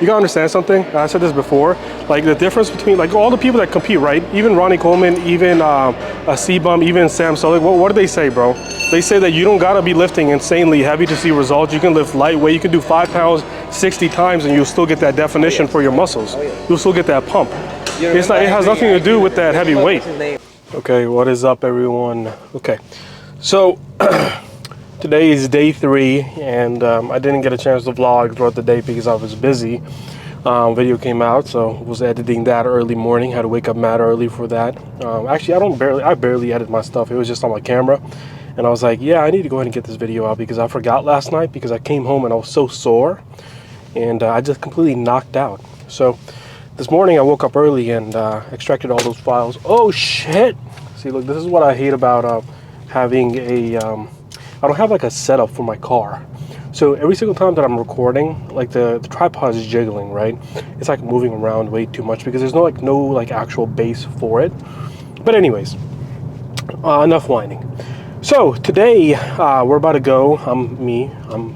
You gotta understand something. I said this before. Like the difference between like all the people that compete, right? Even Ronnie Coleman, even a cbum, even Sam Sulek. What do they say, bro? They say that you don't gotta be lifting insanely heavy to see results. You can lift lightweight. You can do 5 pounds 60 times, and you'll still get that definition for your muscles. You'll still get that pump. It's not. It has nothing to do with that heavy weight. Okay, what is up, everyone? Okay, so. Today is day 3, and I didn't get a chance to vlog throughout the day because I was busy. Video came out, so was editing that early morning. Had to wake up mad early for that. Actually, I barely edit my stuff. It was just on my camera, and I was like, yeah, I need to go ahead and get this video out because I forgot last night because I came home and I was so sore, and I just completely knocked out. So this morning I woke up early and extracted all those files. Oh shit! See, look, this is what I hate about having a. I don't have like a setup for my car. So every single time that I'm recording, like the tripod is jiggling, right? It's like moving around way too much because there's no actual base for it. But anyways, enough whining. So today we're about to go.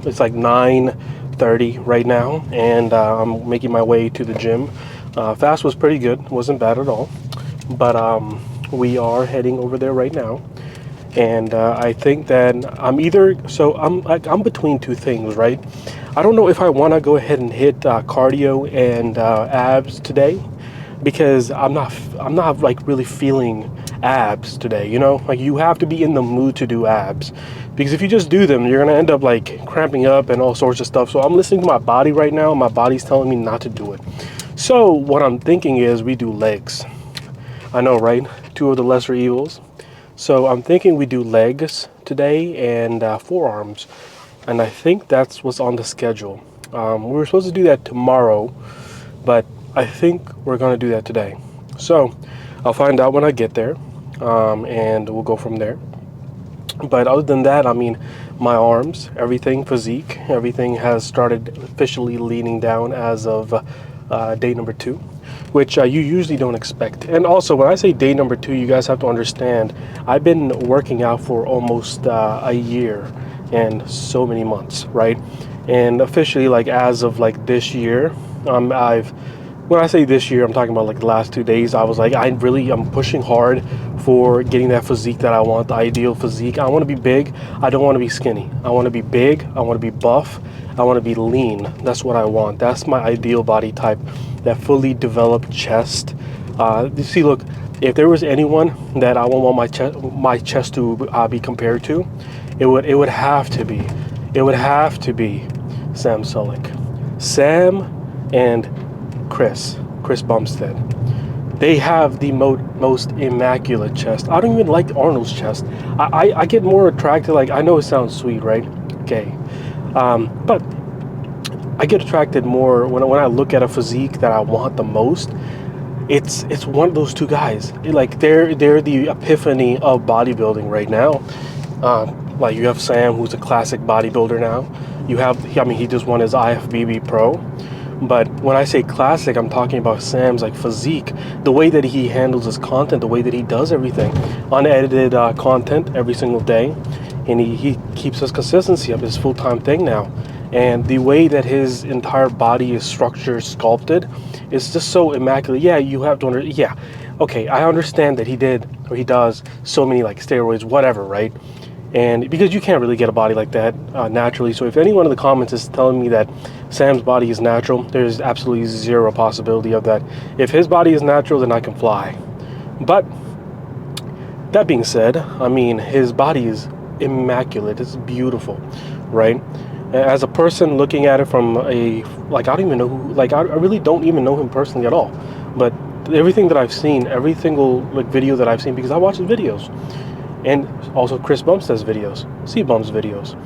It's like 9:30 right now, and I'm making my way to the gym. Fast was pretty good, wasn't bad at all. But we are heading over there right now. And I think that I'm between two things, right? I don't know if I want to go ahead and hit cardio and abs today because I'm not like really feeling abs today, you know? Like you have to be in the mood to do abs because if you just do them, you're gonna end up like cramping up and all sorts of stuff. So I'm listening to my body right now. My body's telling me not to do it. So what I'm thinking is we do legs. I know, right? Two of the lesser evils. So I'm thinking we do legs today and forearms, and I think that's what's on the schedule. We were supposed to do that tomorrow, but I think we're going to do that today. So I'll find out when I get there, and we'll go from there. But other than that, I mean, my arms, everything, physique, everything has started officially leaning down as of day number 2. Which you usually don't expect. And also, when I say day number 2, you guys have to understand, I've been working out for almost a year and so many months, right? And officially, like as of like this year, when I say this year, I'm talking about like the last 2 days. I was like, I'm pushing hard for getting that physique that I want, the ideal physique. I want to be big. I don't want to be skinny. I want to be big. I want to be buff. I want to be lean. That's what I want. That's my ideal body type. That fully developed chest. You see, look, if there was anyone that I would want my chest to be compared to, it would have to be Sam Sulek, Sam and Chris Bumstead. They have the most immaculate chest. I don't even like Arnold's chest. I get more attracted. Like, I know it sounds sweet, right? Okay, but I get attracted more when I look at a physique that I want the most. It's one of those two guys. Like they're the epiphany of bodybuilding right now. Like you have Sam, who's a classic bodybuilder now. He just won his IFBB Pro. But when I say classic, I'm talking about Sam's like physique, the way that he handles his content, the way that he does everything, unedited content every single day, and he keeps his consistency up. His full-time thing now. And the way that his entire body is structured, sculpted, is just so immaculate. Yeah, you have to yeah, okay, I understand that he does so many like steroids, whatever, right? And because you can't really get a body like that naturally. So if anyone in the comments is telling me that Sam's body is natural, there's absolutely zero possibility of that. If his body is natural, then I can fly. But that being said, I mean, his body is immaculate. It's beautiful, right? As a person looking at it from I don't even know who, I really don't even know him personally at all. But everything that I've seen, every single video that I've seen, because I watch his videos, and also Chris Bumstead's videos, cbum's videos,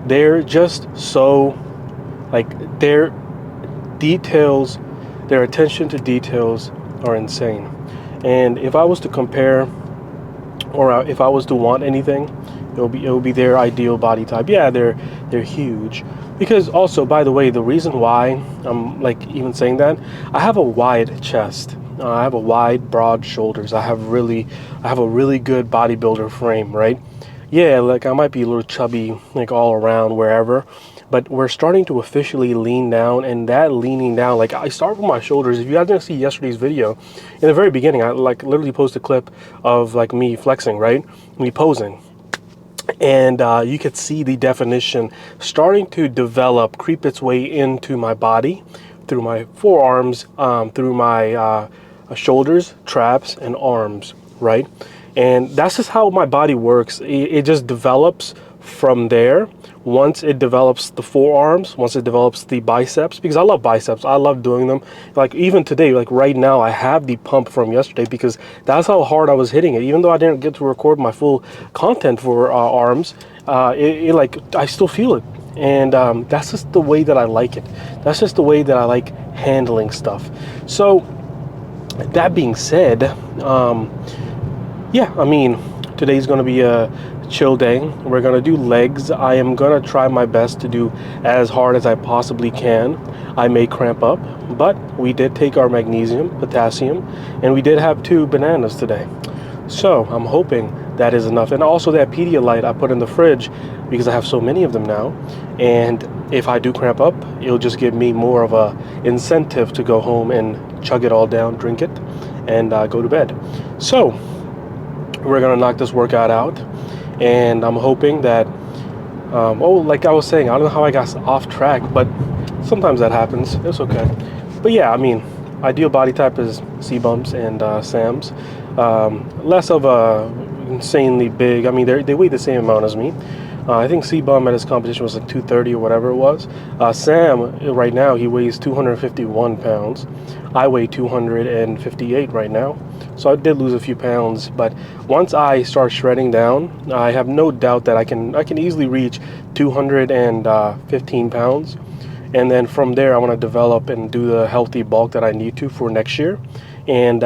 they're just so, their details, their attention to details are insane. And if I was to compare, or if I was to want anything, it will be their ideal body type. Yeah, they're huge. Because also, by the way, the reason why I'm even saying that, I have a wide chest. I have a wide, broad shoulders. I have a really good bodybuilder frame, right? Yeah, I might be a little chubby, all around wherever, but we're starting to officially lean down. And that leaning down, like I start with my shoulders. If you guys didn't see yesterday's video, in the very beginning, I like literally posted a clip of like me flexing, right? Me posing. And you could see the definition starting to develop, creep its way into my body through my forearms, through my shoulders, traps, and arms, right? And that's just how my body works. It just develops from there. Once it develops the forearms, once it develops the biceps, because I love biceps, I love doing them. Like even today, like right now, I have the pump from yesterday because that's how hard I was hitting it. Even though I didn't get to record my full content for arms, like I still feel it. And that's just the way that I like it. That's just the way that I like handling stuff. So that being said, yeah, I mean, today's going to be a chill day. We're going to do legs. I am going to try my best to do as hard as I possibly can. I may cramp up, but we did take our magnesium, potassium, and we did have 2 bananas today. So I'm hoping that is enough. And also that Pedialyte I put in the fridge because I have so many of them now. And if I do cramp up, it'll just give me more of a incentive to go home and chug it all down, drink it, and go to bed. So we're gonna knock this workout out, and I'm hoping that oh, like I was saying, I don't know how I got off track, but sometimes that happens. It's okay. But yeah, I mean, ideal body type is cbums and sams. Less of a insanely big. I mean, they weigh the same amount as me. I think cbum at his competition was like 230 or whatever it was. Sam right now, he weighs 251 pounds. I weigh 258 right now, so I did lose a few pounds. But once I start shredding down, I have no doubt that I can easily reach 215 pounds. And then from there, I want to develop and do the healthy bulk that I need to for next year, and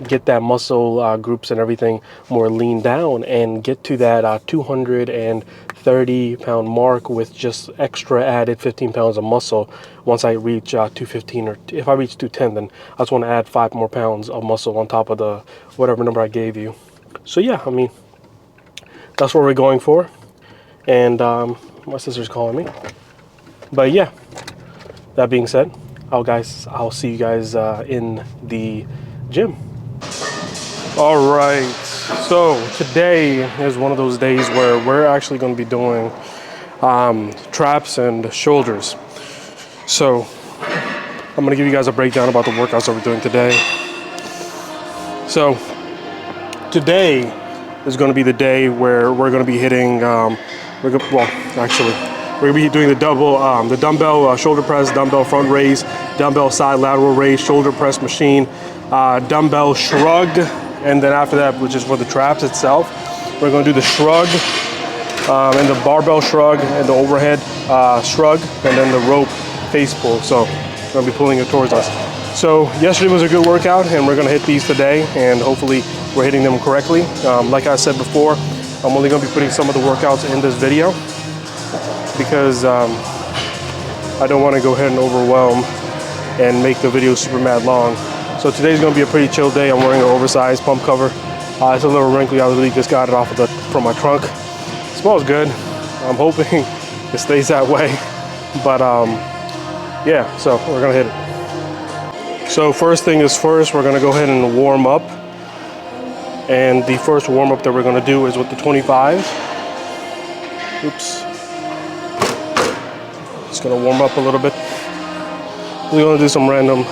get that muscle groups and everything more lean down, and get to that 230-pound mark with just extra added 15 pounds of muscle. Once I reach 215, or if I reach 210, then I just want to add 5 more pounds of muscle on top of the whatever number I gave you. So yeah, I mean, that's what we're going for. And my sister's calling me. But yeah, that being said, I'll see you guys in the gym. All right, so today is one of those days where we're actually going to be doing traps and shoulders. So I'm going to give you guys a breakdown about the workouts that we're doing today. So today is going to be the day where we're going to be hitting we're going to be doing the dumbbell shoulder press, dumbbell front raise, dumbbell side lateral raise, shoulder press machine, dumbbell shrug, and then after that, which is for the traps itself, we're going to do the shrug, and the barbell shrug, and the overhead shrug, and then the rope face pull. So we're going to be pulling it towards us. So yesterday was a good workout, and we're going to hit these today, and hopefully we're hitting them correctly. Like I said before, I'm only going to be putting some of the workouts in this video, because I don't want to go ahead and overwhelm and make the video super mad long. So today's going to be a pretty chill day. I'm wearing an oversized pump cover. It's a little wrinkly. I literally just got it off of from my trunk. It smells good. I'm hoping it stays that way. But yeah, so we're going to hit it. So first thing is first, we're going to go ahead and warm up. And the first warm up that we're going to do is with the 25. Oops. Just gonna warm up a little bit. We're gonna do some random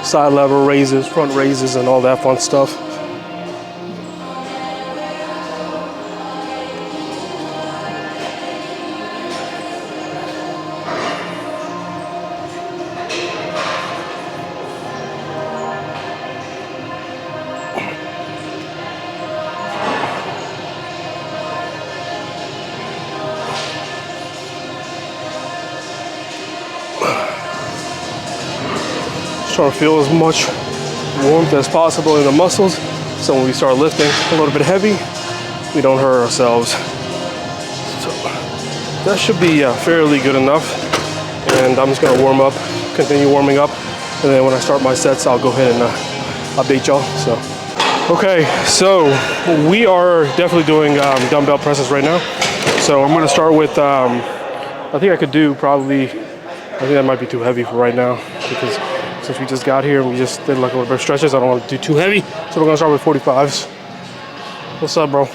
side level raises, front raises, and all that fun stuff. Trying to feel as much warmth as possible in the muscles, so when we start lifting a little bit heavy, we don't hurt ourselves. So that should be fairly good enough. And I'm just gonna warm up, continue warming up, and then when I start my sets, I'll go ahead and update y'all. So okay, so we are definitely doing dumbbell presses right now. So I'm gonna start with I think I could do probably, I think that might be too heavy for right now because since we just got here and we just did like a little bit of stretches, I don't want to do too heavy. So we're gonna start with 45s. What's up, bro?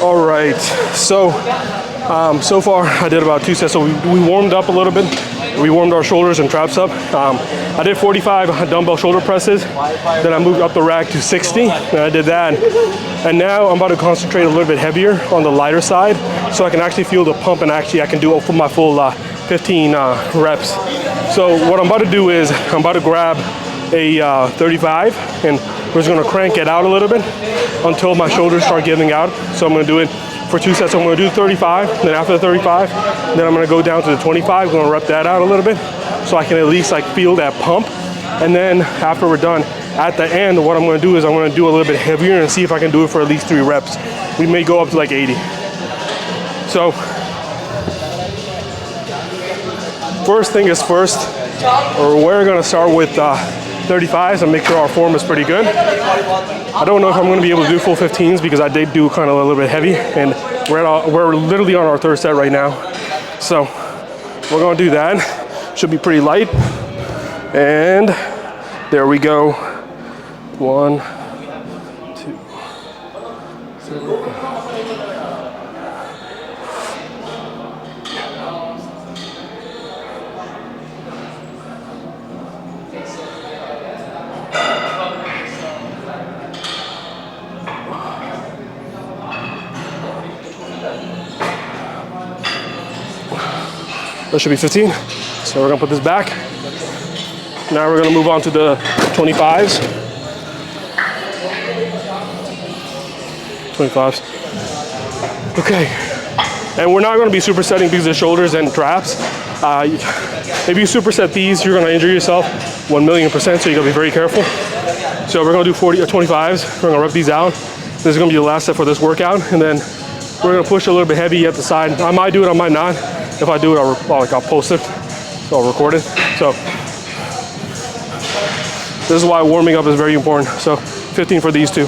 All right, so so far I did about 2 sets. So we warmed up a little bit. We warmed our shoulders and traps up. I did 45 dumbbell shoulder presses. Then I moved up the rack to 60, and I did that. And now I'm about to concentrate a little bit heavier on the lighter side, so I can actually feel the pump, and actually I can do it for my full 15 reps. So what I'm about to do is I'm about to grab a 35, and we're just gonna crank it out a little bit until my shoulders start giving out. So I'm gonna do it for 2 sets. I'm gonna do 35, then after the 35, then I'm gonna go down to the 25, gonna rep that out a little bit so I can at least like feel that pump. And then after we're done, at the end, what I'm gonna do is I'm gonna do a little bit heavier and see if I can do it for at least 3 reps. We may go up to like 80. So, first thing is first, we're gonna start with 35s and make sure our form is pretty good. I don't know if I'm going to be able to do full 15s because I did do kind of a little bit heavy, and we're literally on our 3rd set right now. So we're going to do that. Should be pretty light. And there we go. 1, 2, 3. That should be 15. So we're gonna put this back. Now we're gonna move on to the 25s. 25s. Okay. And we're not gonna be supersetting because of shoulders and traps. If you superset these, you're gonna injure yourself 1,000,000%, so you gotta be very careful. So we're gonna do 40 or 25s. We're gonna rep these out. This is gonna be the last set for this workout, and then we're gonna push a little bit heavy at the side. I might do it, I might not. If I do it, I'll post it, so I'll record it. So this is why warming up is very important. So 15 for these two.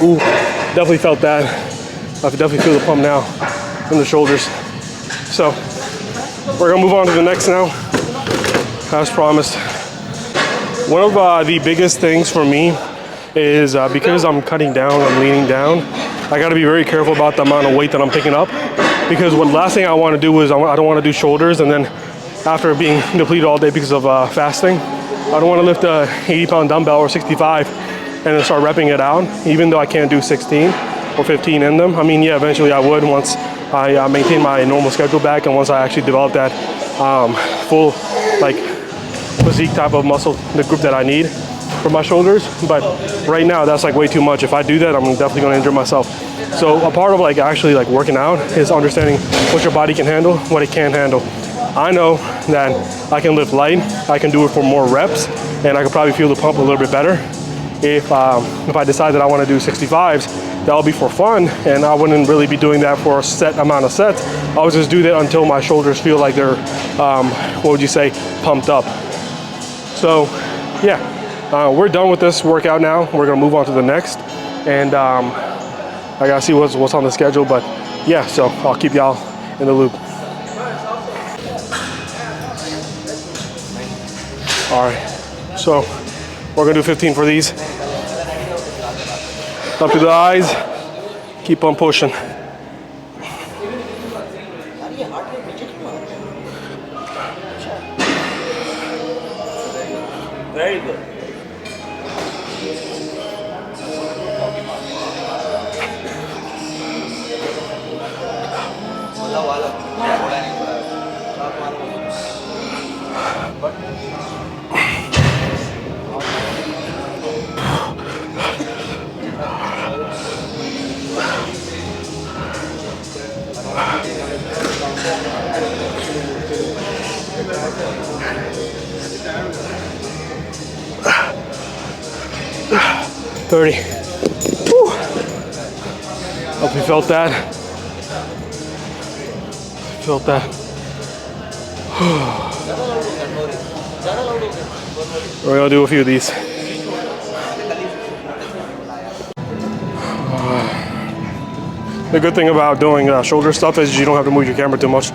Ooh, definitely felt that. I can definitely feel the pump now in the shoulders. So we're gonna move on to the next now, as promised. One of the biggest things for me is because I'm cutting down, I'm leaning down, I gotta be very careful about the amount of weight that I'm picking up, because the last thing I wanna do is I don't wanna do shoulders and then after being depleted all day because of fasting, I don't wanna lift a 80-pound dumbbell or 65 and then start repping it out, even though I can't do 16 or 15 in them. I mean, yeah, eventually I would once I maintain my normal schedule back and once I actually develop that full like physique type of muscle, the group that I need for my shoulders. But right now, that's like way too much. If I do that, I'm definitely gonna injure myself. So a part of like actually like working out is understanding what your body can handle, what it can't handle. I know that I can lift light, I can do it for more reps, and I can probably feel the pump a little bit better. If I decide that I want to do 65s, that'll be for fun, and I wouldn't really be doing that for a set amount of sets. I would just do that until my shoulders feel like they're, what would you say, pumped up. So, yeah, we're done with this workout now. We're gonna move on to the next, and I gotta see what's on the schedule. But yeah, so I'll keep y'all in the loop. All right, so we're gonna do 15 for these. Up to the eyes, keep on pushing. Very good. 30. Woo. Hope you felt that. Felt that. We're gonna do a few of these. The good thing about doing shoulder stuff is you don't have to move your camera too much.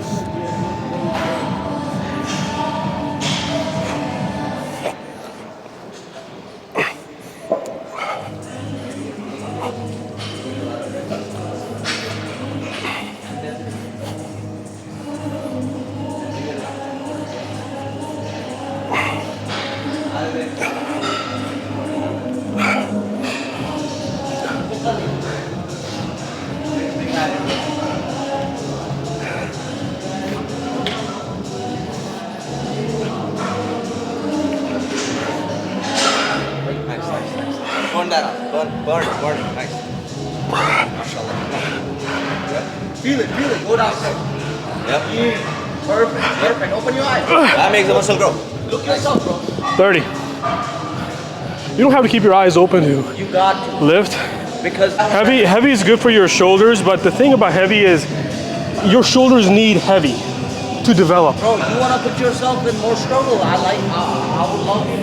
Burn that up. Burn it. Nice. Mashallah. Feel it. Go down. Yep. Perfect. Open your eyes. That makes the muscle grow. Look yourself, bro. 30. You don't have to keep your eyes open to You got to. lift. Because Heavy is good for your shoulders, but the thing about heavy is your shoulders need heavy to develop. bro, you want to put yourself in more struggle. I would love to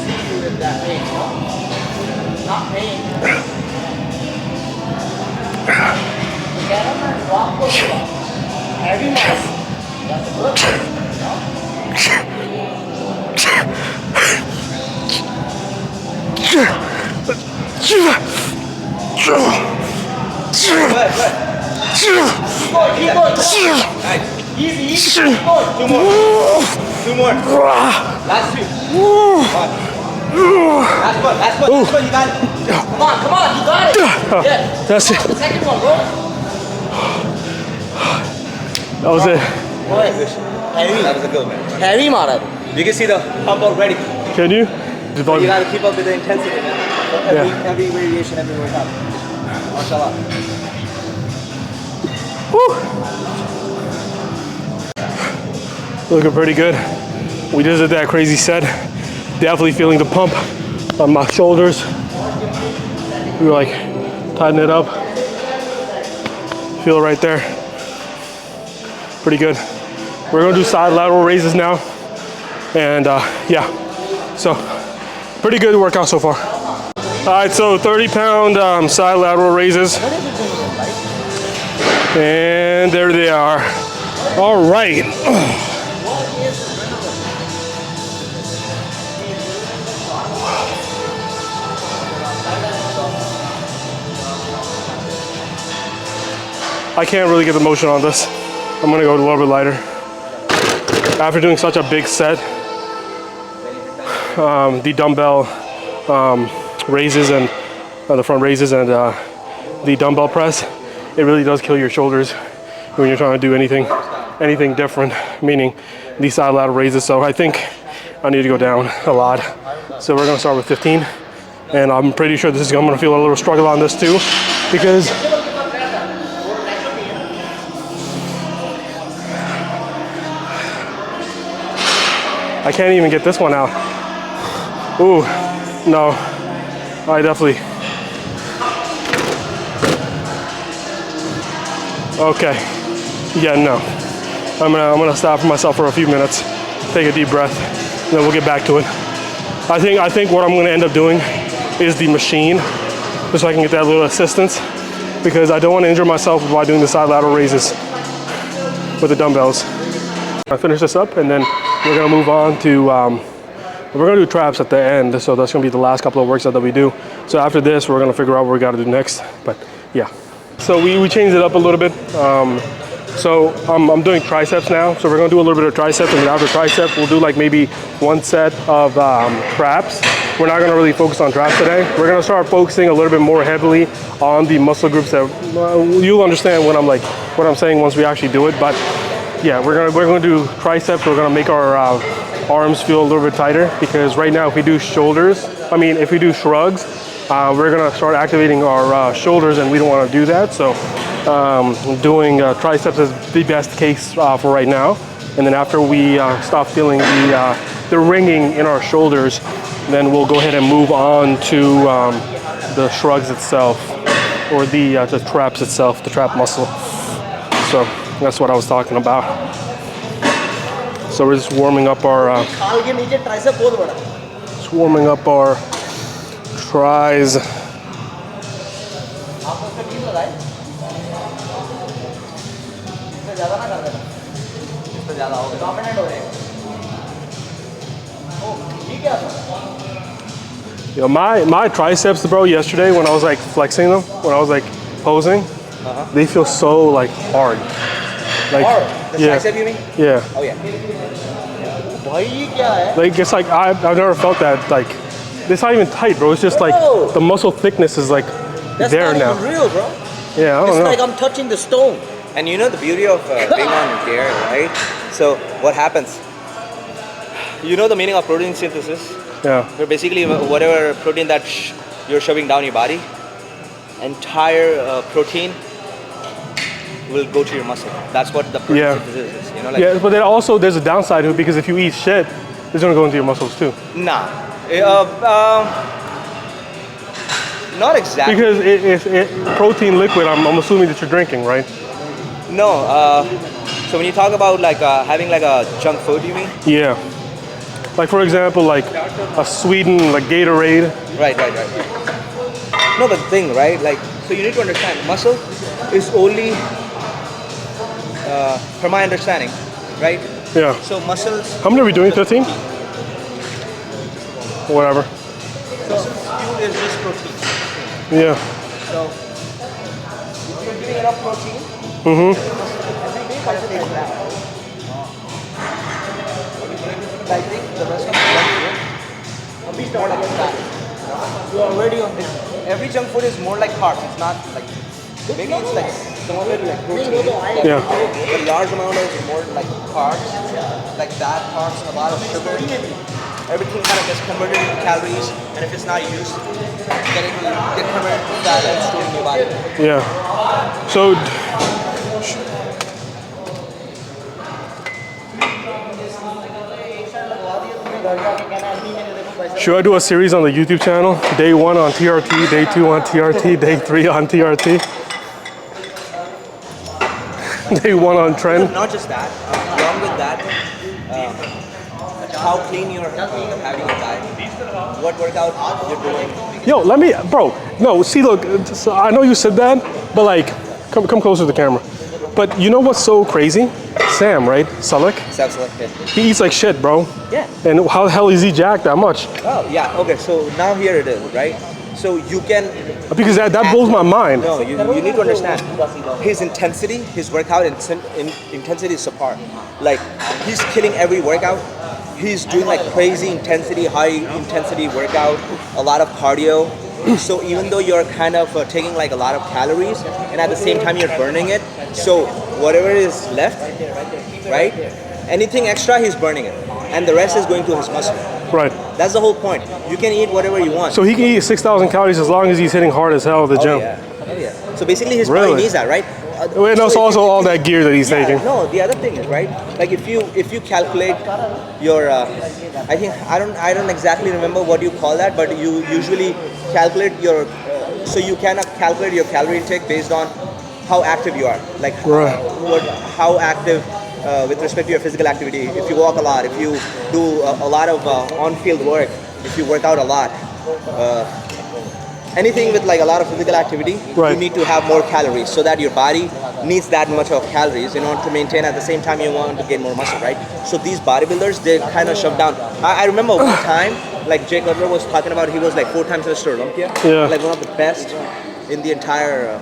see you in that pain. Not pain. Get up and walk over. Heavy muscle. That's a good thing. Keep going. Nice. Easy. Keep going. Two more. Last two. Last one. You got it. Come on. You got it. Yeah. That's it. The second one, bro. That was it. Heavy. That was a good one. Heavy, Mara. You can see the pump already. Can you? You gotta keep up with the intensity, man. Every variation, every workout. MashaAllah. Woo. Looking pretty good. We just did that crazy set. Definitely feeling the pump on my shoulders. We were like tighten it up. Feel it right there. Pretty good. We're gonna do side lateral raises now. And yeah, so pretty good workout so far. All right, so 30-pound side lateral raises. And there they are. All right. I can't really get the motion on this. I'm gonna go a little bit lighter. After doing such a big set, the dumbbell raises and the front raises and the dumbbell press, it really does kill your shoulders when you're trying to do anything different, meaning these side lateral raises. So I think I need to go down a lot. So we're gonna start with 15, and I'm pretty sure I'm gonna feel a little struggle on this too, because I can't even get this one out. Ooh, no, I definitely. Okay, yeah, no. I'm gonna stop myself for a few minutes, take a deep breath, and then we'll get back to it. I think what I'm gonna end up doing is the machine, just so I can get that little assistance, because I don't want to injure myself while doing the side lateral raises with the dumbbells. I finish this up, and then we're gonna move on to, we're gonna do traps at the end, so that's gonna be the last couple of works that we do. So after this, we're gonna figure out what we gotta do next, but yeah. So we changed it up a little bit. So I'm doing triceps now, so we're gonna do a little bit of triceps, and then after triceps, we'll do like maybe one set of traps. We're not gonna really focus on traps today. We're gonna start focusing a little bit more heavily on the muscle groups that, you'll understand what I'm saying once we actually do it, but yeah, we're gonna do triceps. We're gonna make our arms feel a little bit tighter, because right now if we do shrugs, we're gonna start activating our shoulders, and we don't want to do that. So doing triceps is the best case for right now. And then after we stop feeling the ringing in our shoulders, then we'll go ahead and move on to the shrugs itself, or the traps itself, the trap muscle. So that's what I was talking about. So we're just warming up our just warming up our tries. Yo, my triceps, bro, yesterday when I was like flexing them, when I was like posing, they feel so like hard. Like, Hard? The tricep, you mean? Yeah. Oh yeah. Like it's like I've never felt that, like it's not even tight, bro. It's just like Bro. the muscle thickness is like That's there not now. even real, bro. Yeah, I don't It's know. like I'm touching the stone. And you know the beauty of being on there, right? So what happens? You know the meaning of protein synthesis? Yeah. Where basically whatever protein that you're shoving down your body, entire protein will go to your muscle. That's what the protein Yeah. synthesis is. You know, like Yeah, but then also there's a downside to it because if you eat shit, it's gonna go into your muscles too. nah. Not exactly. Because it's protein liquid. I'm assuming that you're drinking, right? No. So when you talk about like having like a junk food, you mean? Yeah. Like for example, like a sweetened like Gatorade. Right. No, but the thing, right? Like, so you need to understand, muscle is only, from my understanding, right? Yeah. So muscles. How many are we doing? 15? Whatever. So fuel is just protein. Yeah. So if you're giving enough protein, every day calculate that. I think the rest of the junk food is more like fat. You're already on this. Every junk food is more like carbs. It's not like, maybe it's like some of it like protein. Yeah. A large amount of more like carbs, like bad carbs, a lot of sugar. Everything kind of gets converted into calories, and if it's not used, then it will get converted to fat and stored in your body. Yeah. So. Should I do a series on the YouTube channel? Day 1 on TRT, day 2 on TRT, day 3 on TRT. Day 1 on trend. Not just that, along with that, how clean you're having a diet, what workout you're doing. Yo, let me, bro. No, see, look. So I know you said that, but like, come closer to the camera. But you know what's so crazy? Sam, right? Sulek. Sounds like it. He eats like shit, bro. Yeah. And how the hell is he jacked that much? Oh, yeah. Okay, so now here it is, right? So you can. Because that blows my mind. No, you need to understand. His intensity, his workout intensity is subpar. Like, he's killing every workout. He's doing like crazy intensity, high intensity workout, a lot of cardio. So even though you're kind of taking like a lot of calories, and at the same time you're burning it, so whatever is left, right? Anything extra, he's burning it, and the rest is going to his muscle. Right. That's the whole point. You can eat whatever you want. So he can eat 6,000 calories as long as he's hitting hard as hell at the gym. Oh yeah. So basically his Really? body needs that, right? Wait, no, it's also all that gear that he's taking. No, the other thing is, right? Like if you calculate your, I think I don't exactly remember what you call that, but you usually calculate your, so you cannot calculate your calorie intake based on how active you are, like Right. how active with respect to your physical activity. If you walk a lot, if you do a lot of on-field work, if you work out a lot. Anything with like a lot of physical activity, Right. you need to have more calories so that your body needs that much of calories in order to maintain. At the same time, you want to gain more muscle, right? So these bodybuilders, they kind of shove down. I remember one time, like Jake Cutler was talking about, he was like 4 times Mr. Olympia, Yeah. like one of the best in the entire,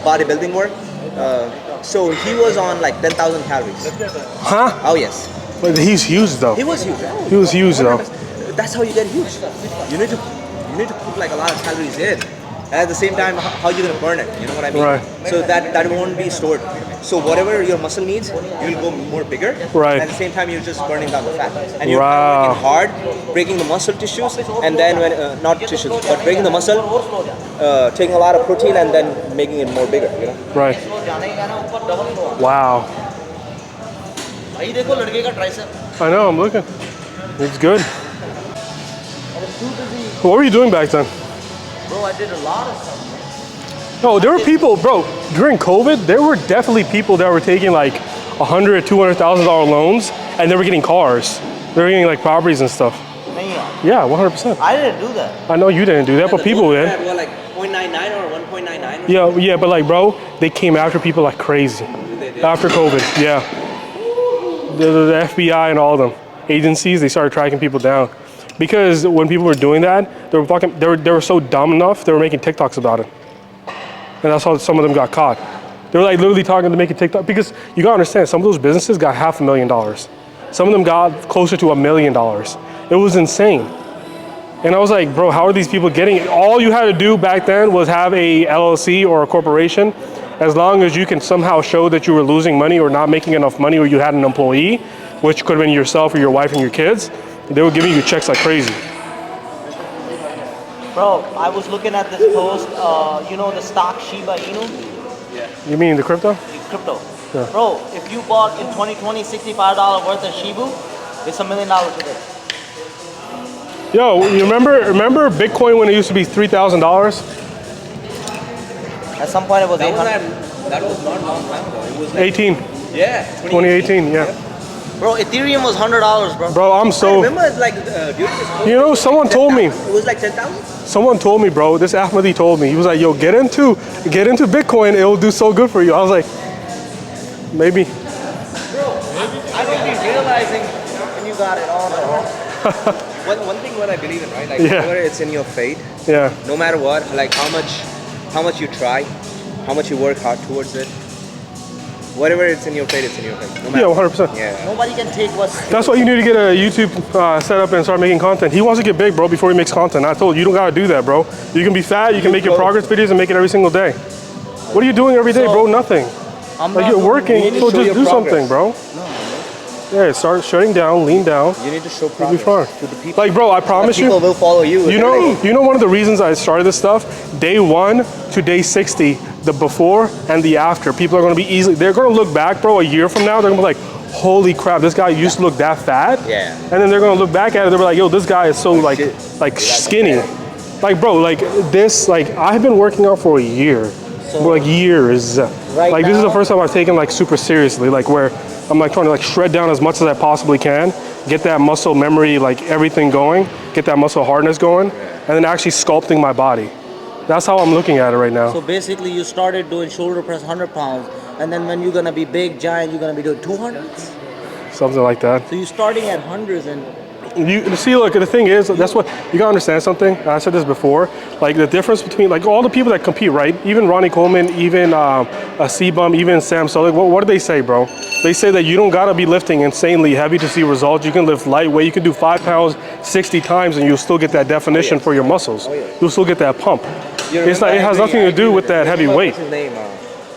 bodybuilding work. So he was on like 10,000 calories. Huh? Oh yes, But he's huge though. he was huge. He was huge though. That's how you get huge. You need to put like a lot of calories in. And at the same time, how you gonna burn it? You know what I mean? Right. So that won't be stored. So whatever your muscle needs, you'll go more bigger. Right. At the same time, you're just burning down the fat, and you're Wow. working hard, breaking the muscle tissues, and then when not tissues, but breaking the muscle, taking a lot of protein, and then making it more bigger. You know. Right. Wow. I know, I'm looking. It's good. What were you doing back then? Bro, I did a lot of stuff. No, there were people, bro, during COVID, there were definitely people that were taking like $100,000, $200,000 loans, and they were getting cars. They were getting like properties and stuff. Mian. Yeah, 100%. I didn't do that. I know you didn't do that, but people did. What, like 0.99 or 1.99? Yeah, but like, bro, they came after people like crazy. After COVID, yeah. The FBI and all of them agencies, they started tracking people down. Because when people were doing that, they were so dumb enough, they were making TikToks about it. And that's how some of them got caught. They were like literally talking to make a TikTok, because you gotta understand, some of those businesses got $500,000. Some of them got closer to $1 million. It was insane. And I was like, bro, how are these people getting it? All you had to do back then was have a LLC or a corporation. As long as you can somehow show that you were losing money or not making enough money, or you had an employee, which could have been yourself or your wife and your kids, they were giving you checks like crazy. Bro, I was looking at this post, you know the stock Shiba Inu? You mean the crypto? Crypto. Yeah. Bro, if you bought in 2020 $65 worth of Shibu, it's $1 million today. Yo, you remember Bitcoin when it used to be $3,000? At some point it was That 800. that was not a long time ago. It was like 18, yeah, 2018, yeah. Bro, Ethereum was $100, bro. Bro, I'm I so, remember it's like during this COVID, you know, someone told me, it was like 10,000. someone told me, bro, this Ahmadi told me, he was like, yo, get into Bitcoin, it will do so good for you. I was like, maybe. Bro, I don't be realizing when you got it on or off. One thing what I believe in, right? Like Yeah. whether it's in your faith, Yeah, no matter what, like how much you try, how much you work hard towards it. Whatever it's in your faith, it's in your faith. No matter yeah, 100%. Yeah. Nobody can take what's... That's why you need to get a YouTube set up and start making content. He wants to get big, bro, before he makes content. I told you, you don't gotta do that, bro. You can be fat, you can make your progress videos and make it every single day. What are you doing every day, bro? Nothing. I'm Like not you're doing- working, need to so show just your do something, progress. bro. Yeah, start shutting down, lean down. You need to show You'll be progress fine. to the people. Like, bro, I promise People you, will follow you. you know one of the reasons I started this stuff, day 1 to day 60, the before and the after, people are gonna be they're gonna look back, bro, a year from now, they're gonna be like, holy crap, this guy used to look that fat. Yeah. And then they're gonna look back at it, they'll be like, yo, this guy is so like shit. skinny. Like, bro, like this, like I've been working out for a year. Like years. Like this is the first time I've taken like super seriously, like where I'm like trying to like shred down as much as I possibly can, get that muscle memory, like everything going, get that muscle hardness going, and then actually sculpting my body. That's how I'm looking at it right now. So basically you started doing shoulder press 100 pounds, and then when you're gonna be big, giant, you're gonna be doing 200s? Something like that. So you're starting at hundreds and... You see, look, the thing is, that's what, you gotta understand something, I said this before, like the difference between, like all the people that compete, right? Even Ronnie Coleman, even cbum, even Sam Sulek, what do they say, bro? They say that you don't gotta be lifting insanely heavy to see results. You can lift lightweight, you can do 5 pounds 60 times and you'll still get that definition for your muscles. You'll still get that pump. It's like, it has nothing to do with that heavy weight. What's his name?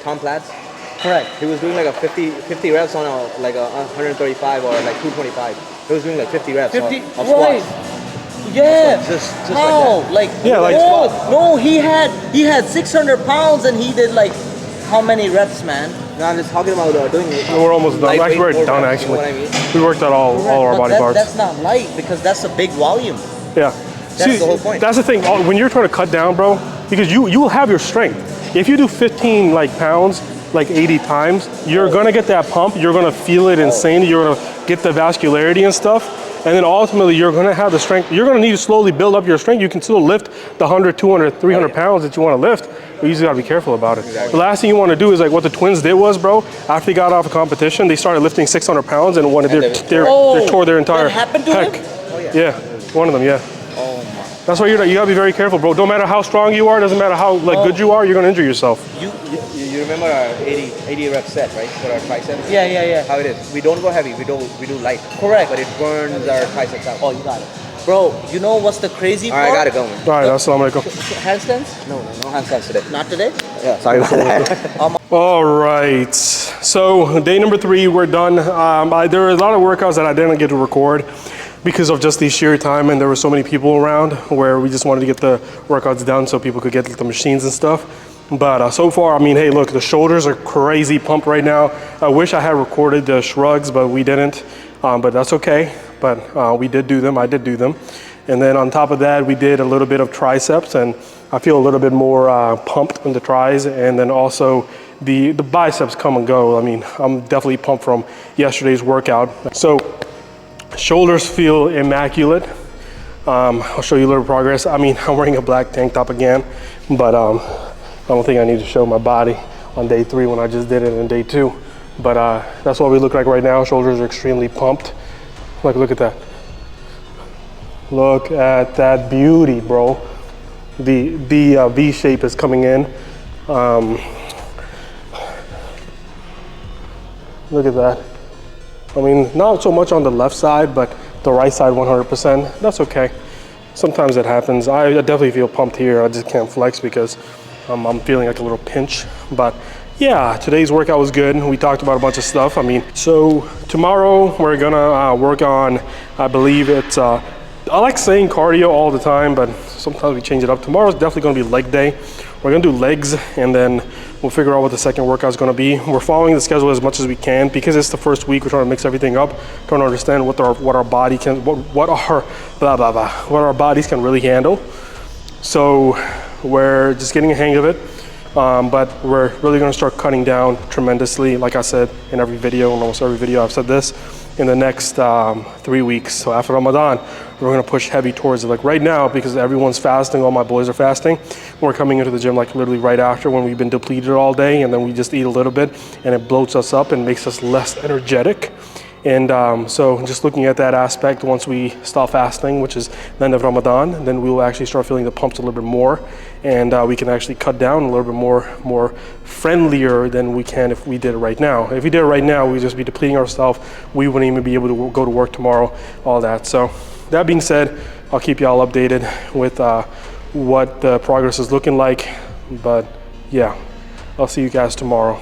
Tom Platz? Correct. He was doing like a 50 reps on a 135 or like 225. He was doing like 50 reps 50, of right. squats. Yeah. Just How? like Like, Yeah, like- no, he had 600 pounds and he did like, how many reps, man? No, I'm just talking about doing it. We're almost done. lightweight, Actually, we're more done, reps, actually. You know what I mean? We worked out all our But body parts. That's not light because that's a big volume. Yeah. That's the whole point. That's the thing. When you're trying to cut down, bro, because you will have your strength. If you do 15 like pounds, like 80 times, you're gonna get that pump. You're gonna feel it insane. You're gonna get the vascularity and stuff. And then ultimately, you're gonna have the strength. You're gonna need to slowly build up your strength. You can still lift the 100, 200, 300 pounds that you wanna lift, but you just gotta be careful about it. The last thing you wanna do is like what the twins did was, bro, after they got off a competition, they started lifting 600 pounds and one of they tore their entire that happened to pec. him? Yeah, one of them, yeah. Oh my. That's why you gotta be very careful, bro. No matter how strong you are, doesn't matter how good you are, you're gonna injure yourself. You remember our 80 rep set, right? For our triceps? Yeah. How it is. We don't go heavy, we do light. Correct. But it burns our triceps out. Oh, you got it. Bro, you know what's the crazy part? Alright, I gotta go, man. All right, assalamu alaikum. Handstands? No handstands today. Not today? Yeah, sorry about that. All right, so day number 3, we're done. There were a lot of workouts that I didn't get to record because of just the sheer time, and there were so many people around where we just wanted to get the workouts done so people could get the machines and stuff. But so far, I mean, hey, look, the shoulders are crazy pumped right now. I wish I had recorded the shrugs, but we didn't. But that's okay. But we did do them. I did do them. And then on top of that, we did a little bit of triceps, and I feel a little bit more pumped in the tris, and then also the biceps come and go. I mean, I'm definitely pumped from yesterday's workout. So shoulders feel immaculate. I'll show you a little progress. I mean, I'm wearing a black tank top again, but I don't think I need to show my body on day 3 when I just did it in day 2. But that's what we look like right now. Shoulders are extremely pumped. Like, look at that. Look at that beauty, bro. The V shape is coming in. Look at that. I mean, not so much on the left side, but the right side 100%. That's okay. Sometimes it happens. I definitely feel pumped here. I just can't flex because I'm feeling like a little pinch. But yeah, today's workout was good. We talked about a bunch of stuff. I mean, so tomorrow we're gonna work on, I believe it's, I like saying cardio all the time, but sometimes we change it up. Tomorrow's definitely gonna be leg day. We're gonna do legs, and then we'll figure out what the second workout is gonna be. We're following the schedule as much as we can because it's the first week. We're trying to mix everything up, trying to understand what our body can, what our bodies can really handle. So we're just getting a hang of it. But we're really gonna start cutting down tremendously. Like I said in every video, in almost every video I've said this, in the next 3 weeks. So after Ramadan, we're gonna push heavy towards it. Like right now, because everyone's fasting, all my boys are fasting, we're coming into the gym like literally right after when we've been depleted all day, and then we just eat a little bit and it bloats us up and makes us less energetic. And so just looking at that aspect, once we stop fasting, which is the end of Ramadan, then we will actually start feeling the pumps a little bit more, and we can actually cut down a little bit more friendlier than we can if we did it right now. If we did it right now, we'd just be depleting ourselves. We wouldn't even be able to go to work tomorrow, all that. So that being said, I'll keep y'all updated with what the progress is looking like. But yeah, I'll see you guys tomorrow.